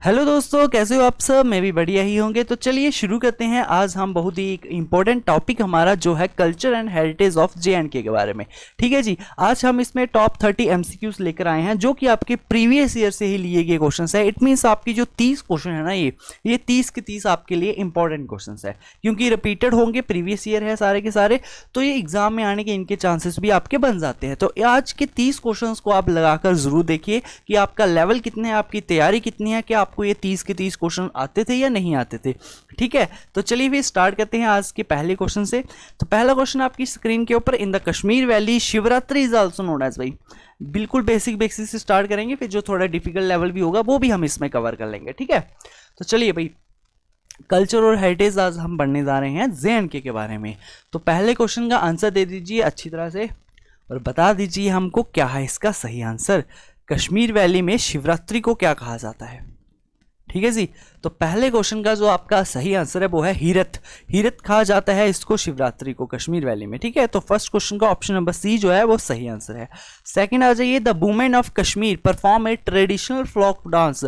Hello दोस्तों, कैसे हो आप सब। मैं भी बढ़िया ही होंगे। तो चलिए शुरू करते हैं। आज हम बहुत ही एक इम्पोर्टेंट टॉपिक हमारा जो है culture and heritage of J&K के बारे में। ठीक है जी। आज हम इसमें टॉप 30 एमसीक्यूज लेकर आए हैं जो कि आपके प्रीवियस ईयर से ही लिए गए क्वेश्चंस है। इट मीन्स आपकी जो 30 क्वेश्चन है ना, ये 30 के 30 आपके लिए इंपॉर्टेंट क्वेश्चंस है, क्योंकि रिपीटेड होंगे, प्रीवियस ईयर है सारे के सारे, तो ये एग्जाम में आने के इनके चांसेस भी आपके बन जाते हैं। तो आज के 30 क्वेश्चन को आप लगाकर जरूर देखिए कि आपका लेवल कितने है, आपकी तैयारी कितनी है, कि आपको ये 30 के 30 क्वेश्चन आते थे या नहीं आते थे। ठीक है, तो चलिए फिर स्टार्ट करते हैं आज के पहले क्वेश्चन से। तो पहला क्वेश्चन आपकी स्क्रीन के ऊपर, in the Kashmir valley Shivratri is also known as. भाई बिल्कुल बेसिक से स्टार्ट करेंगे, फिर जो थोड़ा डिफिकल्ट लेवल भी होगा वो भी हम इसमें कवर कर लेंगे। ठीक है, तो चलिए भाई, कल्चर और हेरिटेज आज हम पढ़ने जा रहे हैं जे.एंड.के के बारे में। तो पहले क्वेश्चन का आंसर दे दीजिए अच्छी तरह से और बता दीजिए हमको क्या है इसका सही आंसर। कश्मीर वैली में शिवरात्रि को क्या कहा जाता है? ठीक है जी। तो पहले क्वेश्चन का जो आपका सही आंसर है वो है हीरथ। हीरथ कहा जाता है इसको, शिवरात्रि को, कश्मीर वैली में। ठीक है, तो फर्स्ट क्वेश्चन का ऑप्शन नंबर सी जो है वो सही आंसर है। सेकंड आ जाइए, the women of Kashmir perform a traditional folk dance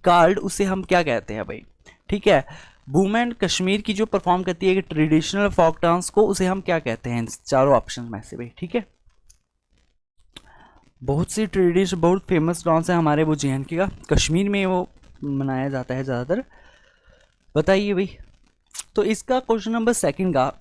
called, उसे हम क्या कहते हैं भाई? ठीक है, वुमेन कश्मीर की जो परफॉर्म करती है ट्रेडिशनल फोक डांस को, उसे हम क्या कहते हैं? चारों ऑप्शन में से भाई। ठीक है, बहुत सी ट्रेडिशन, बहुत फेमस डांस है हमारे वो जे.एंड.के का, कश्मीर में वो मनाया जाता है ज़्यादातर। बताइए भाई। तो इसका क्वेश्चन नंबर सेकंड का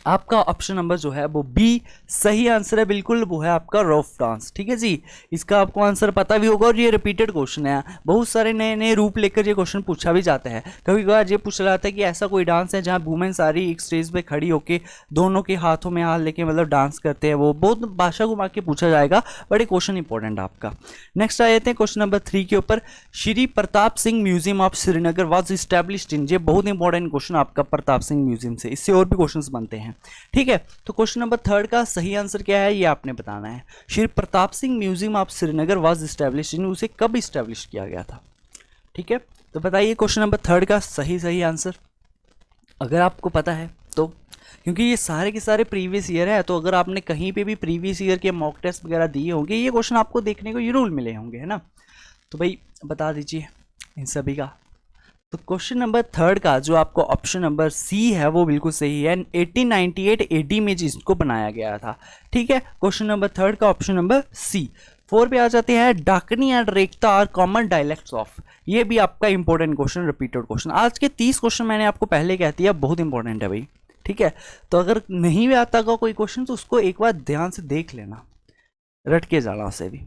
आपका ऑप्शन नंबर जो है वो बी सही आंसर है बिल्कुल, वो है आपका रॉफ डांस। ठीक है जी, इसका आपको आंसर पता भी होगा और ये रिपीटेड क्वेश्चन है, बहुत सारे नए नए रूप लेकर ये क्वेश्चन पूछा भी जाता है। कभी कभार ये पूछा जाता है कि ऐसा कोई डांस है जहाँ वुमेन सारी एक स्टेज पे खड़ी होकर दोनों के हाथों में हाथ लेके मतलब डांस करते हैं, वो बहुत भाषा घुमा के पूछा जाएगा, बड़े क्वेश्चन इंपॉर्टेंट आपका। नेक्स्ट आ जाते हैं क्वेश्चन नंबर 3 के ऊपर, Shri Pratap Singh museum of Srinagar was established in. ये बहुत इंपॉर्टेंट क्वेश्चन आपका प्रताप सिंह म्यूजियम से, इससे और भी क्वेश्चन बनते हैं। ठीक है, तो क्वेश्चन नंबर 3 का सही आंसर क्या है ये आपने बताना है। Shri Pratap Singh museum of Srinagar was establish in, उसे कब इस्टेब्लिश किया गया था? ठीक है, तो बताइए क्वेश्चन नंबर 3 का सही आंसर अगर आपको पता है तो, क्योंकि ये सारे के सारे प्रीवियस ईयर है, तो अगर आपने कहीं पे भी प्रीवियस ईयर के मॉक टेस्ट वगैरह दिए होंगे, ये क्वेश्चन आपको देखने को जरूर मिले होंगे, है ना। तो भाई बता दीजिए इन सभी का। तो क्वेश्चन नंबर 3 का जो आपको ऑप्शन नंबर सी है वो बिल्कुल सही है। 1898 एडी में जिसको बनाया गया था। ठीक है, क्वेश्चन नंबर 3 का ऑप्शन नंबर सी। 4 पे आ जाते हैं, Dakhni and Rekhta are common dialects of. ये भी आपका इंपॉर्टेंट क्वेश्चन, रिपीटेड क्वेश्चन। आज के 30 क्वेश्चन मैंने आपको पहले कह दिया बहुत इंपॉर्टेंट है भाई। ठीक है, तो अगर नहीं भी आता का कोई क्वेश्चन तो उसको एक बार ध्यान से देख लेना, रट के जाना उसे भी।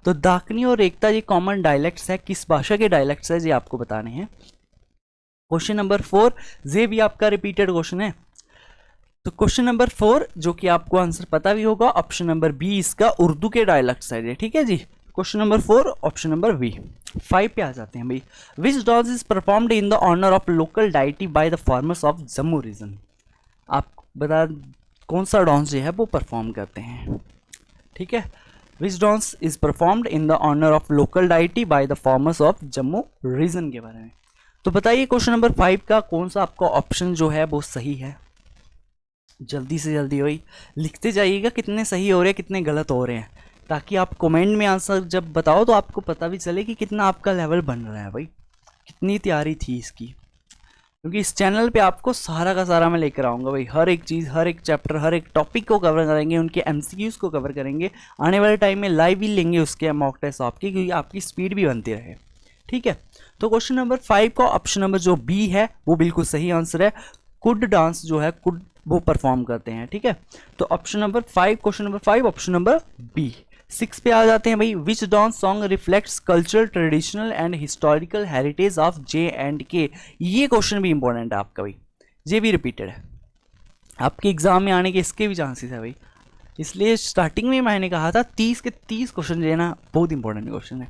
तो दाकनी और रेखता ये कॉमन डायलेक्ट्स है, किस भाषा के डायलेक्ट्स है ये आपको बताने हैं। क्वेश्चन नंबर 4 ये भी आपका रिपीटेड क्वेश्चन है। तो क्वेश्चन नंबर 4 जो कि आपको आंसर पता भी होगा, ऑप्शन नंबर बी इसका उर्दू के डायलेक्ट्स है ये। ठीक है जी, question number 4 option number B. 5 पे आ जाते हैं भाई, which dance is performed in the honour of local deity by the farmers of Jammu region. आप बता कौन सा डांस जो है वो परफॉर्म करते हैं। ठीक है, which dance is performed in the honour of local deity by the farmers of Jammu region के बारे में। तो बताइए क्वेश्चन नंबर 5 का कौन सा आपका ऑप्शन जो है वो सही है। जल्दी से जल्दी वही लिखते जाइएगा कितने सही हो रहे हैं कितने गलत हो रहे हैं, ताकि आप कमेंट में आंसर जब बताओ तो आपको पता भी चले कि कितना आपका लेवल बन रहा है भाई, कितनी तैयारी थी इसकी। क्योंकि इस चैनल पे आपको सारा का सारा मैं लेकर आऊँगा भाई, हर एक चीज़, हर एक चैप्टर, हर एक टॉपिक को कवर करेंगे, उनके एमसीक्यूज़ को कवर करेंगे। आने वाले टाइम में लाइव भी लेंगे उसके मॉक टेस्ट आपकी, क्योंकि आपकी स्पीड भी बनती रहे। ठीक है, तो क्वेश्चन नंबर 5 का ऑप्शन नंबर जो बी है वो बिल्कुल सही आंसर है। कुड डांस जो है, कुड वो परफॉर्म करते हैं। ठीक है, तो option number 5, question number 5 option number B. 6 पे आ जाते हैं भाई, which dance song reflects cultural traditional and historical heritage of J and K. ये क्वेश्चन भी इंपॉर्टेंट है आपका भाई, ये भी रिपीटेड है, आपके एग्जाम में आने के इसके भी चांसेस है भाई। इसलिए स्टार्टिंग में मैंने कहा था 30 के 30 क्वेश्चन लेना बहुत इंपॉर्टेंट क्वेश्चन है।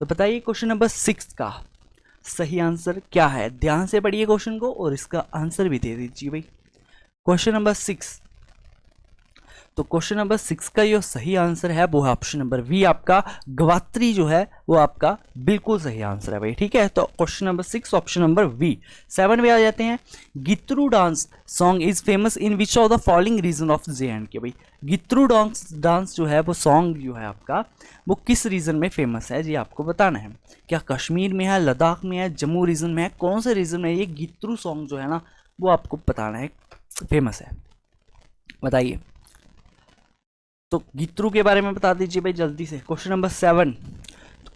तो बताइए क्वेश्चन नंबर 6 का सही आंसर क्या है। ध्यान से पढ़िए क्वेश्चन को और इसका आंसर भी दे दीजिए भाई। क्वेश्चन नंबर 6, तो क्वेश्चन नंबर 6 का जो सही आंसर है वो है ऑप्शन नंबर वी, आपका गवात्री जो है वो आपका बिल्कुल सही आंसर है भाई। ठीक है, तो question number 6 option number B. 7 पे आ जाते हैं, Gitru dance song is famous in which of the following region of JNK। भाई गित्रू डांस जो है वो सॉन्ग जो है आपका वो किस रीजन में फेमस है जी, आपको बताना है। क्या कश्मीर में है, लद्दाख में है, जम्मू रीजन में है, कौन से रीजन में ये गित्रू सॉन्ग जो है ना वो आपको बताना है फेमस है, बताइए। तो गित्रू के बारे में बता दीजिए भाई जल्दी से। क्वेश्चन नंबर 7,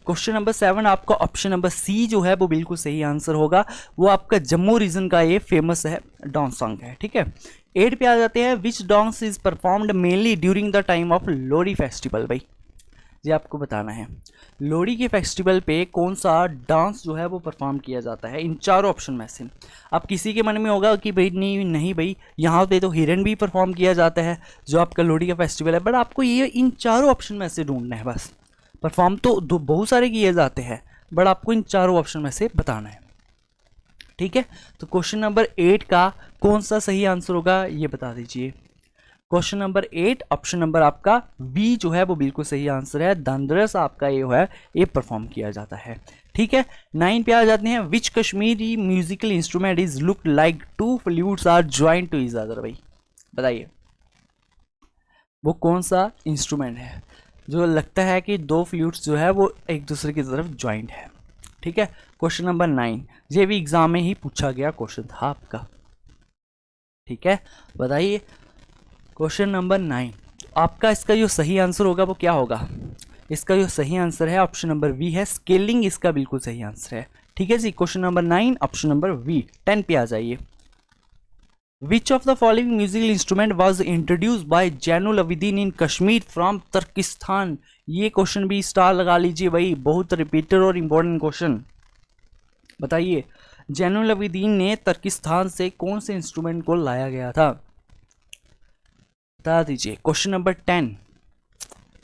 क्वेश्चन नंबर 7 आपका ऑप्शन नंबर सी जो है वो बिल्कुल सही आंसर होगा, वो आपका जम्मू रीजन का ये फेमस है डांस सॉन्ग है। ठीक है, 8 पे आ जाते हैं, विच dance is performed mainly during the time of Lohri festival. भाई ये आपको बताना है, लोहड़ी के फेस्टिवल पे कौन सा डांस जो है वो परफॉर्म किया जाता है इन चारों ऑप्शन में से। अब किसी के मन में होगा कि भाई नहीं भाई यहाँ पे तो हिरन भी परफॉर्म किया जाता है जो आपका लोहड़ी का फेस्टिवल है, बट आपको ये इन चारों ऑप्शन में से ढूंढना है बस। परफॉर्म तो बहुत सारे किए जाते हैं बट आपको इन चारों ऑप्शन में से बताना है। ठीक है, तो क्वेश्चन नंबर 8 का कौन सा सही आंसर होगा ये बता दीजिए। क्वेश्चन नंबर 8 ऑप्शन नंबर आपका बी जो है वो बिल्कुल सही आंसर है, धनतेरस आपका ये है ये परफॉर्म किया जाता है। ठीक है, 9 पे आ जाते हैं, which Kashmiri musical instrument is look like two flutes are joint to each other. भाई बताइए वो कौन सा इंस्ट्रूमेंट है जो लगता है कि दो फ्लूट्स जो है वो एक दूसरे की तरफ ज्वाइंट है। ठीक है, क्वेश्चन नंबर 9 ये भी एग्जाम में ही पूछा गया क्वेश्चन था आपका। ठीक है, बताइए क्वेश्चन नंबर 9 आपका इसका जो सही आंसर होगा वो क्या होगा। इसका जो सही आंसर है ऑप्शन नंबर वी है, स्केलिंग इसका बिल्कुल सही आंसर है। ठीक है जी, question number 9 option number B. 10 पे आ जाइए, which of the following musical instrument was introduced by Zainul Abidin in Kashmir from Turkistan. ये क्वेश्चन भी स्टार लगा लीजिए भाई, बहुत रिपीटेड और इंपॉर्टेंट क्वेश्चन। बताइए जैनुल अबिदीन ने तुर्किस्तान से कौन से इंस्ट्रूमेंट को लाया गया था, बता दीजिए। क्वेश्चन नंबर 10,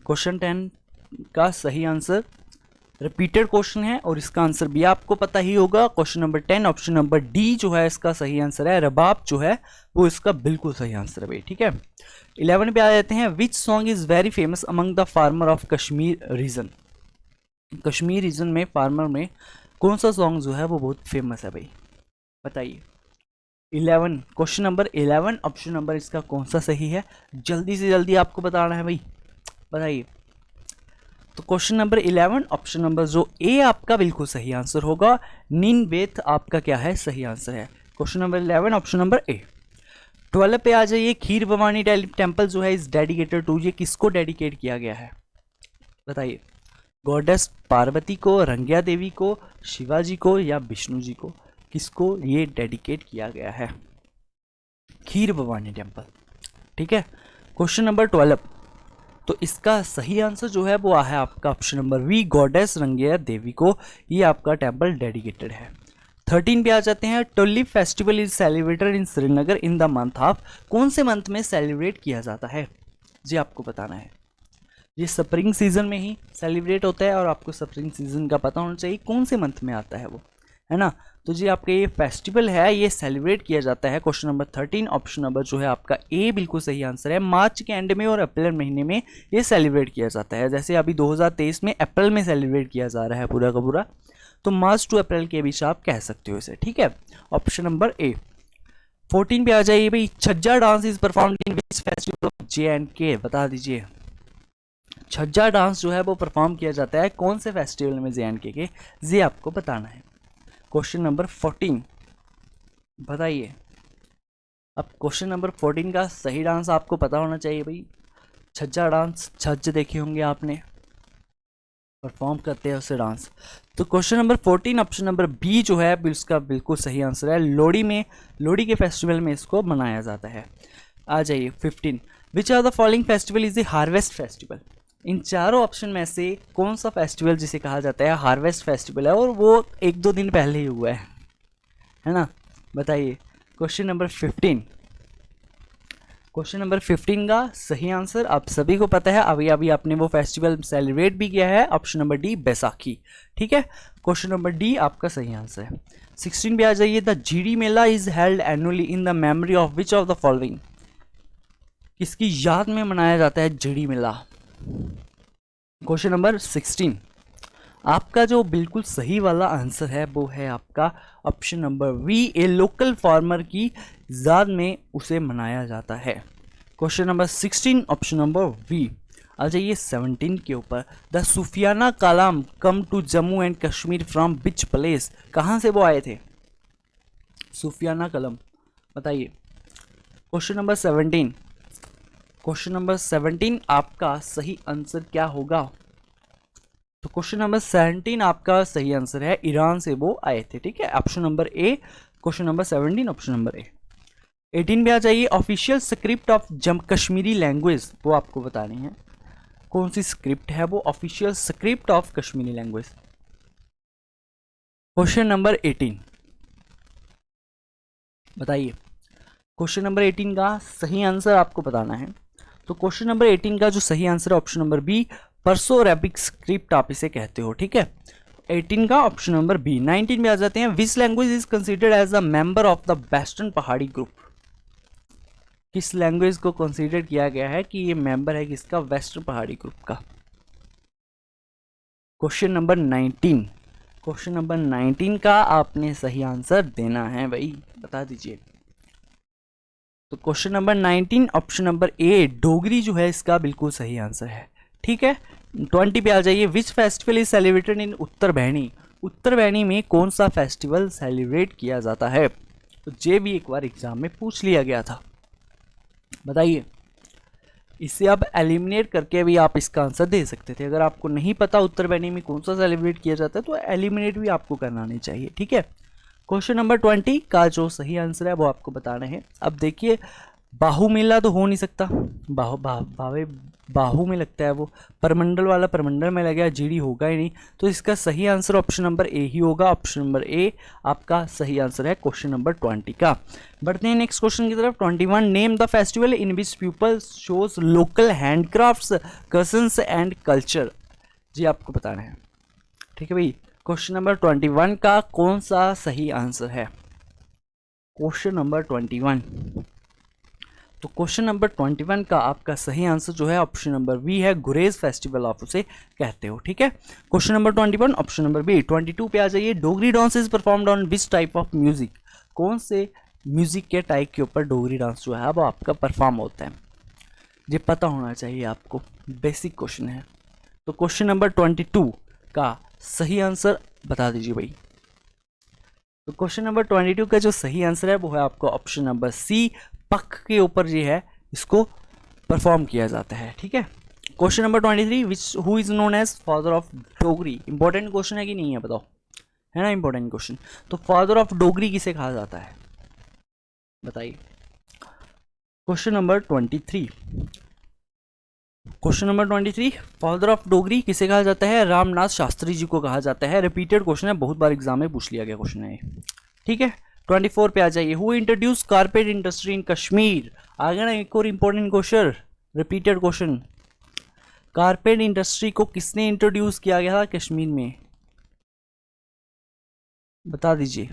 क्वेश्चन 10 का सही आंसर रिपीटेड क्वेश्चन है और इसका आंसर भी आपको पता ही होगा। Question number 10 option number D जो है इसका सही आंसर है, रबाब जो है वो इसका बिल्कुल सही आंसर है भाई। ठीक है, 11 पे आ जाते हैं, which song is very famous among the farmer of Kashmir region. Kashmir region में फार्मर में कौन सा सॉन्ग जो है वो बहुत फेमस है भाई, बताइए। 11 क्वेश्चन नंबर 11 ऑप्शन नंबर इसका कौन सा सही है, जल्दी से जल्दी आपको बताना है भाई, बताइए। तो क्वेश्चन नंबर 11 ऑप्शन नंबर जो ए आपका बिल्कुल सही आंसर होगा, निनवेथ आपका क्या है सही आंसर है। Question number 11 option number A. 12 पे आ जाइए, खीर भवानी टेम्पल जो है इस डेडिकेटेड टू, ये किसको डेडिकेट किया गया है, बताइए। गॉडेस पार्वती को, रंग्या देवी को, शिवाजी को या विष्णु जी को, किसको ये डेडिकेट किया गया है, खीर भवानी टेम्पल। ठीक है, क्वेश्चन नंबर 12 तो इसका सही आंसर जो है वो है आपका option number we, goddess Rangia देवी को ये आपका टेम्पल डेडिकेटेड है। 13 पे आ जाते हैं, tulip festival is celebrated in Srinagar in the month of, कौन से मंथ में सेलिब्रेट किया जाता है जी आपको बताना है। ये स्प्रिंग सीजन में ही सेलिब्रेट होता है और आपको स्प्रिंग सीजन का पता होना चाहिए कौन से मंथ में आता है वो, है ना। तो जी आपका ये फेस्टिवल है ये सेलिब्रेट किया जाता है, क्वेश्चन नंबर 13 ऑप्शन नंबर जो है आपका ए बिल्कुल सही आंसर है। मार्च के एंड में और अप्रैल महीने में ये सेलिब्रेट किया जाता है, जैसे अभी 2023 में अप्रैल में सेलिब्रेट किया जा रहा है पूरा का पूरा, तो मार्च टू अप्रैल के बीच आप कह सकते हो इसे। ठीक है, ऑप्शन नंबर ए। 14 पे आ जाइए भाई, छज्जा dance is performed in which festival of JNK, बता दीजिए। छज्जा डांस जो है वो परफॉर्म किया जाता है कौन से फेस्टिवल में JNK के, ये आपको बताना है। क्वेश्चन नंबर 14 बताइए। अब क्वेश्चन नंबर 14 का सही डांस आपको पता होना चाहिए भाई, छज्जा डांस, छज्ज देखे होंगे आपने, परफॉर्म करते हैं उसे डांस। तो question number 14 option number B जो है इसका बिल्कुल सही आंसर है, लोहड़ी में, लोहड़ी के फेस्टिवल में इसको मनाया जाता है। आ जाइए 15, which are the following festival is the harvest festival. इन चारों ऑप्शन में से कौन सा फेस्टिवल जिसे कहा जाता है हार्वेस्ट फेस्टिवल है, और वो 1-2 दिन पहले ही हुआ है ना, बताइए। क्वेश्चन नंबर 15, क्वेश्चन नंबर 15 का सही आंसर आप सभी को पता है, अभी अभी आपने वो फेस्टिवल सेलिब्रेट भी किया है, ऑप्शन नंबर डी बैसाखी। ठीक है, क्वेश्चन नंबर डी आपका सही आंसर है। 16 पे आ जाइए, the GD Mela is held annually in the memory of which of the following. किसकी याद में मनाया जाता है जड़ी मेला? क्वेश्चन नंबर 16, आपका जो बिल्कुल सही वाला आंसर है वो है आपका option number B, a local farmer की याद में उसे मनाया जाता है। Question number 16 option number B. आ जाइए 17 के ऊपर, the Sufiana kalam come to Jammu and Kashmir from which place, कहाँ से वो आए थे? सूफियाना कलम, बताइए। क्वेश्चन नंबर 17, क्वेश्चन नंबर 17 आपका सही आंसर क्या होगा? तो क्वेश्चन नंबर 17 आपका सही आंसर है, ईरान से वो आए थे। ठीक है, option number A, question number 17 option number A. 18 पे आ जाइए, official script of Jammu Kashmiri language, वो आपको बतानी है कौन सी स्क्रिप्ट है वो official script of Kashmiri language. Question number 18 बताइए। क्वेश्चन नंबर 18 का सही आंसर आपको बताना है। तो क्वेश्चन नंबर 18 का जो सही आंसर है ऑप्शन नंबर बी, परसो अरेबिक स्क्रिप्ट आप इसे कहते हो। ठीक है, 18 का ऑप्शन नंबर बी। 19 में आ जाते हैं, which language is considered as a member of the western Pahari group, किस लैंग्वेज को कंसीडर किया गया है कि ये मेंबर है किसका? वेस्टर्न पहाड़ी ग्रुप का। क्वेश्चन नंबर 19, क्वेश्चन नंबर 19 का आपने सही आंसर देना है भाई, बता दीजिए। तो question number 19 option number A, Dogri जो है इसका बिल्कुल सही आंसर है। ठीक है, 20 पे आ जाइए, which festival is celebrated in Uttar Behni, Uttar बहनी में कौन सा फेस्टिवल सेलिब्रेट किया जाता है? तो ये भी एक बार एग्जाम में पूछ लिया गया था, बताइए। इसे आप एलिमिनेट करके भी आप इसका आंसर दे सकते थे। अगर आपको नहीं पता उत्तर बहनी में कौन सा सेलिब्रेट किया जाता है तो एलिमिनेट भी आपको करना नहीं चाहिए। ठीक है, क्वेश्चन नंबर 20 का जो सही आंसर है वो आपको बताना है। अब देखिए, बाहु मेला तो हो नहीं सकता, बाहु में लगता है वो, परमंडल वाला परमंडल में लग गया, जीडी होगा ही नहीं। तो इसका सही आंसर ऑप्शन नंबर ए ही होगा। ऑप्शन नंबर ए आपका सही आंसर है क्वेश्चन नंबर 20 का। बढ़ते हैं नेक्स्ट क्वेश्चन की तरफ। 21, name the festival in which people shows local handcrafts, cousins and culture, जी आपको बताना है। ठीक है भाई, क्वेश्चन नंबर 21 का कौन सा सही आंसर है? क्वेश्चन नंबर 21, तो क्वेश्चन नंबर 21 का आपका सही आंसर जो है ऑप्शन नंबर बी है, गुरेज फेस्टिवल आप उसे कहते हो। ठीक है, question number 21 option number B. 22 पे आ जाइए, Dogri dance is performed on which type of music, कौन से म्यूजिक के टाइप के ऊपर डोगरी डांस जो है वो आपका परफॉर्म होता है? ये पता होना चाहिए आपको, बेसिक क्वेश्चन है। तो क्वेश्चन नंबर 22 का सही आंसर बता दीजिए भाई। तो क्वेश्चन नंबर 22 का जो सही आंसर है वो है आपको ऑप्शन नंबर सी, पख के ऊपर जो है इसको परफॉर्म किया जाता है। ठीक है, question number 23, which who is known as father of Dogri, important question है कि नहीं है बताओ, है ना इंपॉर्टेंट क्वेश्चन। तो फादर ऑफ डोगरी किसे कहा जाता है, बताइए। Question number 23, question number 23, father of Dogri किसे कहा जाता है? रामनाथ शास्त्री जी को कहा जाता है। रिपीटेड क्वेश्चन है, बहुत बार एग्जाम में पूछ लिया गया क्वेश्चन है। ठीक है, 24 पे आ जाइए, who introduce carpet industry in Kashmir, आ गया ना एक और important question, repeated question. Carpet industry को किसने इंट्रोड्यूस किया गया था कश्मीर में, बता दीजिए।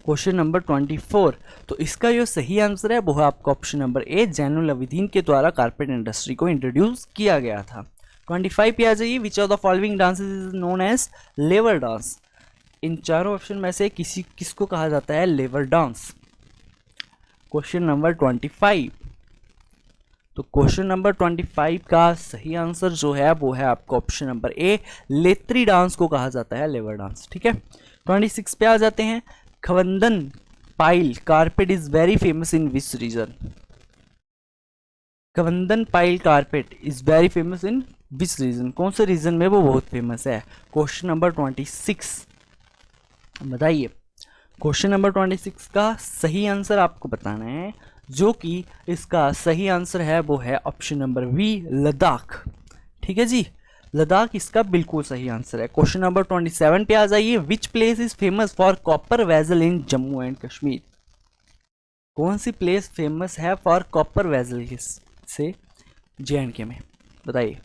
क्वेश्चन नंबर 24, तो इसका जो सही आंसर है वो है आपका option number A, Zainul Abidin के द्वारा कारपेट इंडस्ट्री को इंट्रोड्यूस किया गया था। 25 पे आ जाइए, which of the following dances is known as लेवर डांस, इन चारों ऑप्शन में से किसको कहा जाता है लेवर डांस? क्वेश्चन नंबर 25, तो क्वेश्चन नंबर 25 का सही आंसर जो है वो है आपका ऑप्शन नंबर ए, लेत्री डांस को कहा जाता है लेवर डांस। ठीक है, 26 पे आ जाते हैं, Khawandan pile carpet is very famous in which region, Khawandan pile carpet is very famous in which region, कौन से रीजन में वो बहुत फेमस है? क्वेश्चन नंबर 26 बताइए। क्वेश्चन नंबर 26 का सही आंसर आपको बताना है, जो कि इसका सही आंसर है वो है ऑप्शन नंबर बी, लद्दाख। ठीक है जी, लद्दाख इसका बिल्कुल सही आंसर है। क्वेश्चन नंबर 27 पे आ जाइए, which place is famous for copper vessel in Jammu and Kashmir, कौन सी प्लेस फेमस है फॉर कॉपर वेजल से JNK में, बताइए।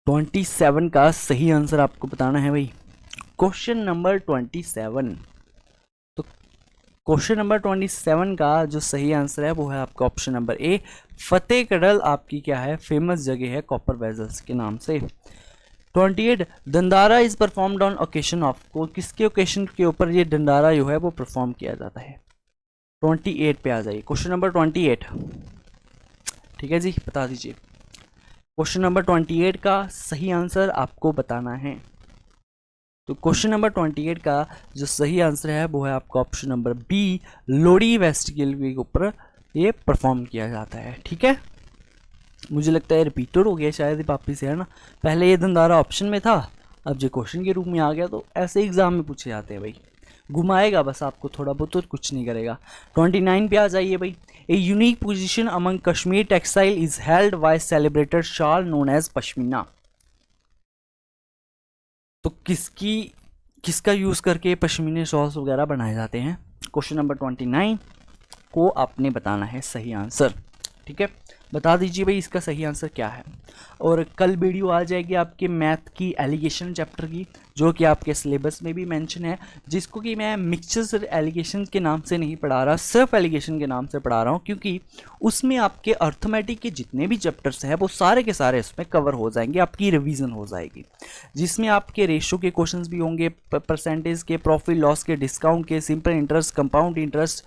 27 का सही आंसर आपको बताना है भाई, क्वेश्चन नंबर 27, तो क्वेश्चन नंबर 27 का जो सही आंसर है वो है आपका ऑप्शन नंबर ए, फतेहगढ़ आपकी क्या है फेमस जगह है कॉपर वेजल्स के नाम से। 28 Dandara is performed on occasion of, को किसके ओकेशन के ऊपर ये दंडारा जो है वो परफॉर्म किया जाता है। 28 पे आ जाइए, क्वेश्चन नंबर 28। ठीक है जी, बता दीजिए। क्वेश्चन नंबर 28 का सही आंसर आपको बताना है। तो क्वेश्चन नंबर 28 का जो सही आंसर है वो है आपका option number B, Lohri festival के ऊपर ये परफॉर्म किया जाता है। ठीक है, मुझे लगता है रिपीटेड हो गया शायद वापिस से, है ना। पहले ये दंदारा ऑप्शन में था, अब जो क्वेश्चन के रूप में आ गया। तो ऐसे एग्जाम में पूछे जाते हैं भाई, घुमाएगा बस आपको थोड़ा बहुत और कुछ नहीं करेगा। 29 पे आ जाइए भाई। A unique position among Kashmir textile is held by celebrated shawl known as pashmina. तो किसका यूज करके पश्मीने शॉल्स वगैरह बनाए जाते हैं। क्वेश्चन नंबर 29 को आपने बताना है सही आंसर। ठीक है, बता दीजिए भाई इसका सही आंसर क्या है। और कल वीडियो आ जाएगी आपके मैथ की एलिगेशन चैप्टर की, जो कि आपके सिलेबस में भी मेंशन है, जिसको कि मैं मिक्सचर्स एलिगेशन के नाम से नहीं पढ़ा रहा, सिर्फ एलिगेशन के नाम से पढ़ा रहा हूँ, क्योंकि उसमें आपके अर्थमेटिक के जितने भी चैप्टर्स हैं वो सारे के सारे इसमें कवर हो जाएंगे, आपकी रिवीजन हो जाएगी, जिसमें आपके रेशो के क्वेश्चन भी होंगे, परसेंटेज के, प्रॉफिट लॉस के, डिस्काउंट के, सिंपल इंटरेस्ट, कंपाउंड इंटरेस्ट,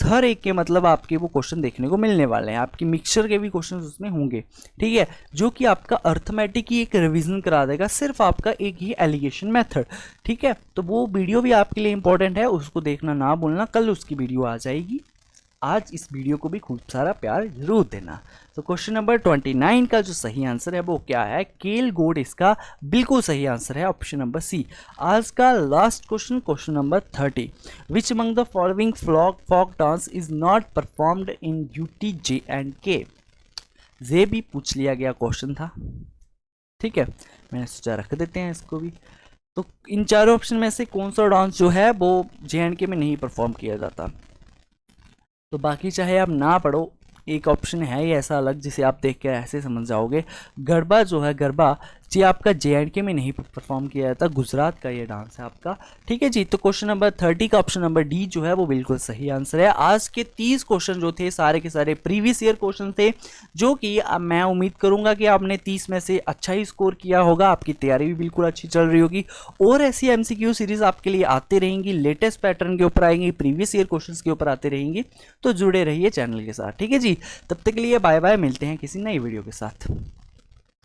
हर एक के मतलब आपके वो क्वेश्चन देखने को मिलने वाले हैं। आपकी मिक्सचर के भी क्वेश्चन उसमें होंगे। ठीक है, जो कि आपका अर्थमेटिक की एक रिवीजन करा देगा, सिर्फ आपका एक ही एलिगेशन मेथड। ठीक है, तो वो वीडियो भी आपके लिए इंपॉर्टेंट है, उसको देखना ना भूलना, कल उसकी वीडियो आ जाएगी। आज इस वीडियो को भी खूब सारा प्यार जरूर देना। तो क्वेश्चन नंबर 29 का जो सही आंसर है वो क्या है, केल गोड इसका बिल्कुल सही आंसर है, ऑप्शन नंबर सी। आज का last question, question number 30, which among the following folk dance is not performed in UT JNK। ये भी पूछ लिया गया क्वेश्चन था। ठीक है, मैंने सोचा रख देते हैं इसको भी। तो इन चारों ऑप्शन में से कौन सा डांस जो है वो JNK में नहीं परफॉर्म किया जाता। तो बाकी चाहे आप ना पढ़ो, एक ऑप्शन है ही ऐसा अलग जिसे आप देख कर ऐसे समझ जाओगे। गरबा जो है, गरबा जी आपका JNK में नहीं परफॉर्म किया जाता, गुजरात का ये डांस है आपका। ठीक है जी, तो क्वेश्चन नंबर 30 का ऑप्शन नंबर डी जो है वो बिल्कुल सही आंसर है। आज के 30 क्वेश्चन जो थे सारे के सारे प्रीवियस ईयर क्वेश्चन थे, जो कि मैं उम्मीद करूंगा कि आपने 30 में से अच्छा ही स्कोर किया होगा, आपकी तैयारी भी बिल्कुल अच्छी चल रही होगी। और ऐसी MCQ सीरीज आपके लिए आती रहेंगी, लेटेस्ट पैटर्न के ऊपर आएंगी, प्रीवियस ईयर क्वेश्चन के ऊपर आते रहेंगी। तो जुड़े रहिए चैनल के साथ। ठीक है जी, तब तक के लिए बाय बाय, मिलते हैं किसी नई वीडियो के साथ।